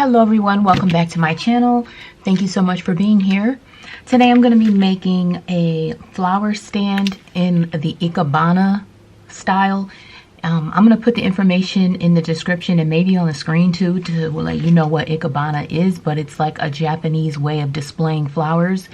Hello everyone, welcome back to my channel. Thank you so much for being here. Today I'm going to be making a flower stand in the Ikebana style. I'm going to put the information in the description and maybe on the screen too to let you know what Ikebana is, but it's like a Japanese way of displaying flowers.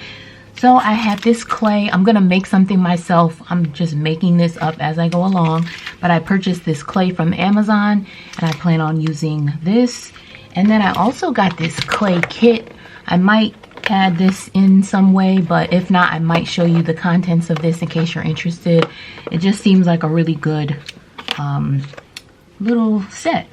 So I have this clay. I'm going to make something myself. I'm just making this up as I go along, but I purchased this clay from Amazon and I plan on using this. And then I also got this clay kit. I might add this in some way, but if not, I might show you the contents of this in case you're interested. It just seems like a really good little set.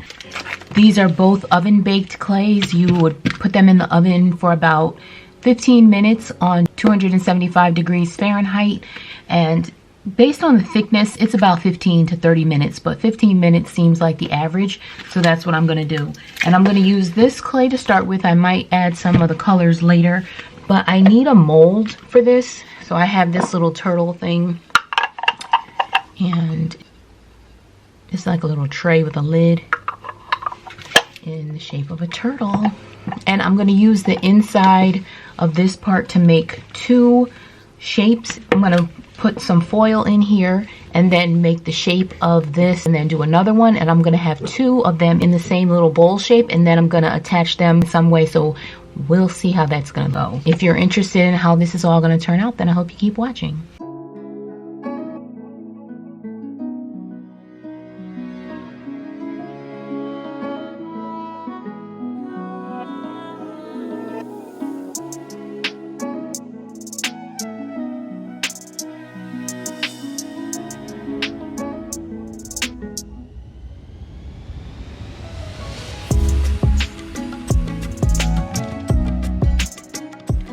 These are both oven baked clays. You would put them in the oven for about 15 minutes on 275 degrees Fahrenheit, and based on the thickness, it's about 15 to 30 minutes, but 15 minutes seems like the average, so that's what I'm going to do. And I'm going to use this clay to start with. I might add some of the colors later, but I need a mold for this. So I have this little turtle thing, and it's like a little tray with a lid in the shape of a turtle. And I'm going to use the inside of this part to make two shapes. I'm going to put some foil in here and then make the shape of this and then do another one, and I'm going to have two of them in the same little bowl shape, and then I'm going to attach them in some way, so we'll see how that's going to go. If you're interested in how this is all going to turn out, then I hope you keep watching.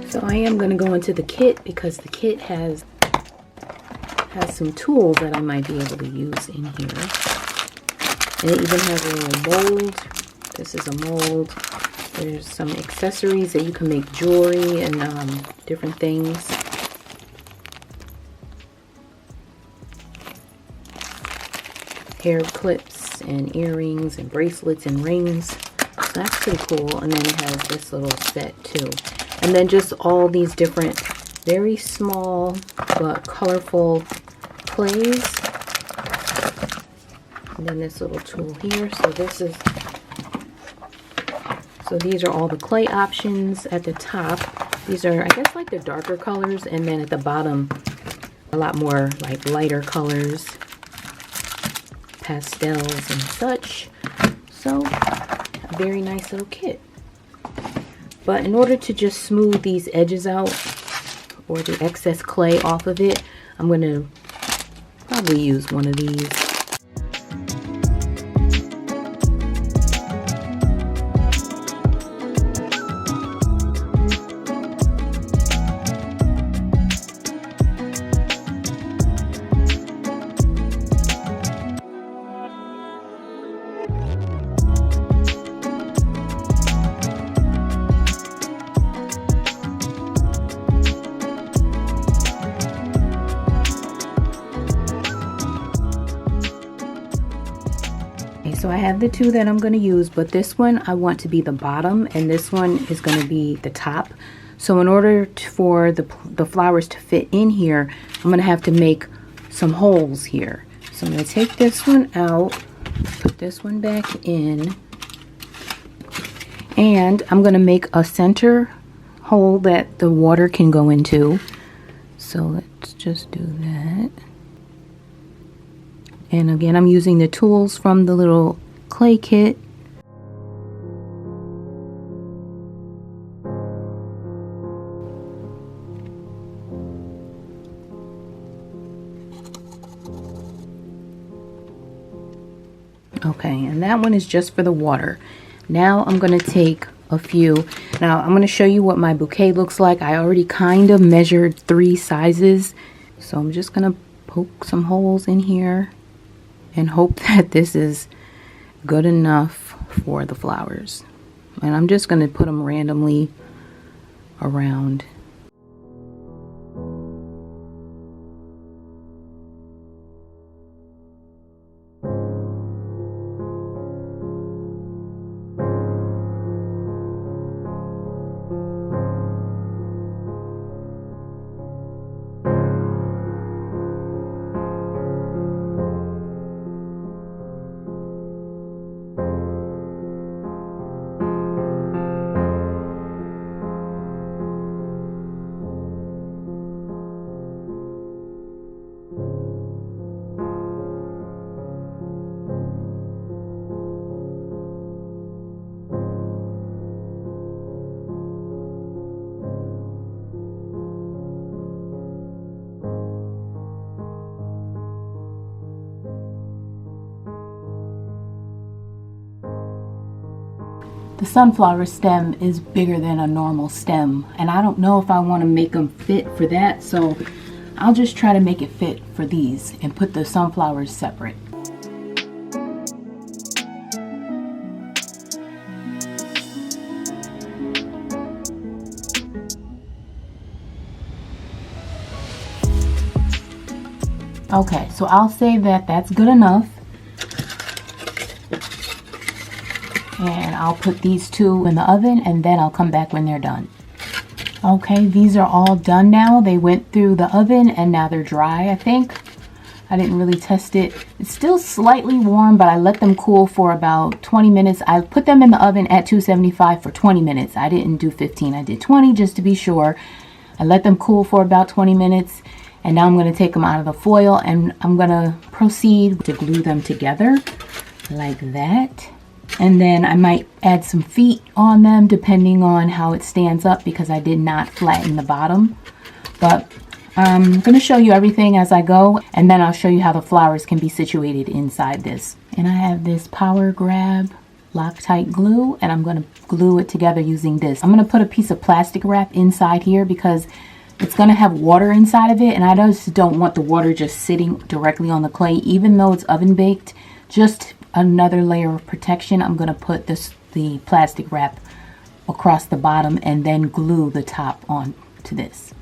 So I am going to go into the kit because the kit has some tools that I might be able to use in here. And it even has a little mold. This is a mold. There's some accessories that you can make jewelry and different things. Hair clips and earrings and bracelets and rings. So that's pretty cool. And then it has this little set too. And then just all these different, very small but colorful clays. And then this little tool here. So these are all the clay options at the top. These are, I guess, like the darker colors. And then at the bottom, a lot more like lighter colors, pastels and such. So, a very nice little kit. But in order to just smooth these edges out, or the excess clay off of it, I'm going to probably use one of these. So I have the two that I'm going to use, but this one I want to be the bottom and this one is going to be the top. So in order for the flowers to fit in here, I'm going to have to make some holes here. So I'm going to take this one out, put this one back in, and I'm going to make a center hole that the water can go into. So let's just do that. And again, I'm using the tools from the little clay kit. Okay, and that one is just for the water. Now I'm going to take a few. Now I'm going to show you what my bouquet looks like. I already kind of measured 3 sizes. So I'm just going to poke some holes in here and hope that this is good enough for the flowers. And I'm just going to put them randomly around. the sunflower stem is bigger than a normal stem, and I don't know if I want to make them fit for that, so I'll just try to make it fit for these and put the sunflowers separate. Okay, so I'll say that that's good enough. And I'll put these two in the oven and then I'll come back when they're done. Okay, these are all done now. They went through the oven and now they're dry, I think. I didn't really test it. It's still slightly warm, but I let them cool for about 20 minutes. I put them in the oven at 275 for 20 minutes. I didn't do 15, I did 20 just to be sure. I let them cool for about 20 minutes. And now I'm going to take them out of the foil and I'm going to proceed to glue them together like that. And then I might add some feet on them depending on how it stands up because I did not flatten the bottom. But I'm going to show you everything as I go, and then I'll show you how the flowers can be situated inside this. And I have this Power Grab Loctite glue, and I'm going to glue it together using this. I'm going to put a piece of plastic wrap inside here because it's going to have water inside of it, and I just don't want the water just sitting directly on the clay. Even though it's oven baked, just another layer of protection. I'm going to put the plastic wrap across the bottom and then glue the top on to this.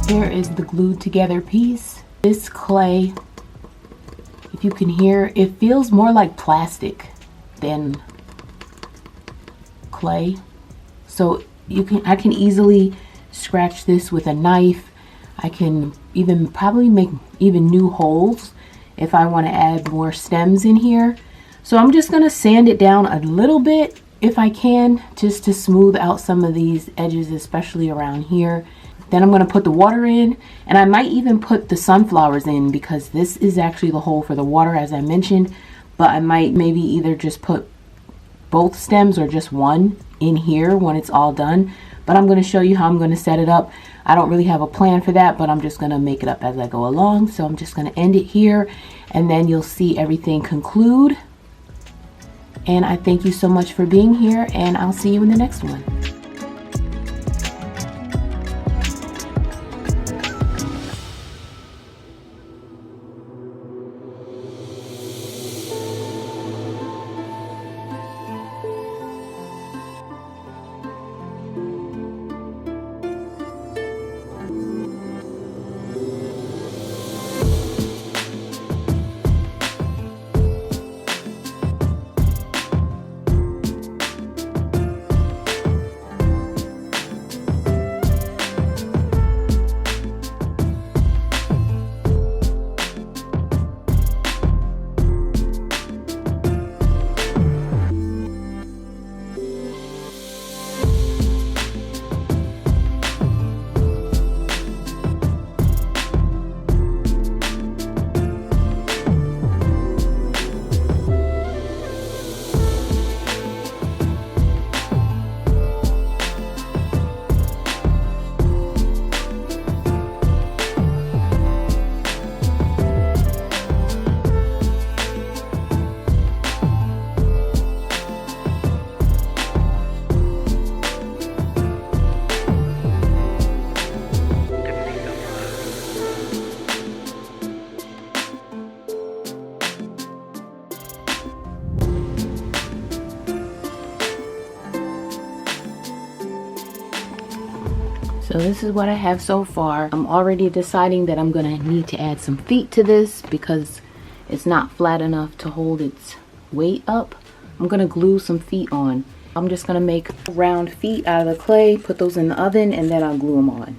Here is the glued together piece. This clay, if you can hear, it feels more like plastic than clay. So I can easily scratch this with a knife. I can even probably make even new holes if I want to add more stems in here. So I'm just going to sand it down a little bit if I can, just to smooth out some of these edges, especially around here. Then I'm going to put the water in, and I might even put the sunflowers in because this is actually the hole for the water, as I mentioned. But I might maybe either just put both stems or just one in here when it's all done. But I'm going to show you how I'm going to set it up. I don't really have a plan for that, but I'm just going to make it up as I go along. So I'm just going to end it here, and then you'll see everything conclude. And I thank you so much for being here, and I'll see you in the next one. So this is what I have so far. I'm already deciding that I'm gonna need to add some feet to this because it's not flat enough to hold its weight up. I'm gonna glue some feet on. I'm just gonna make round feet out of the clay, put those in the oven, and then I'll glue them on.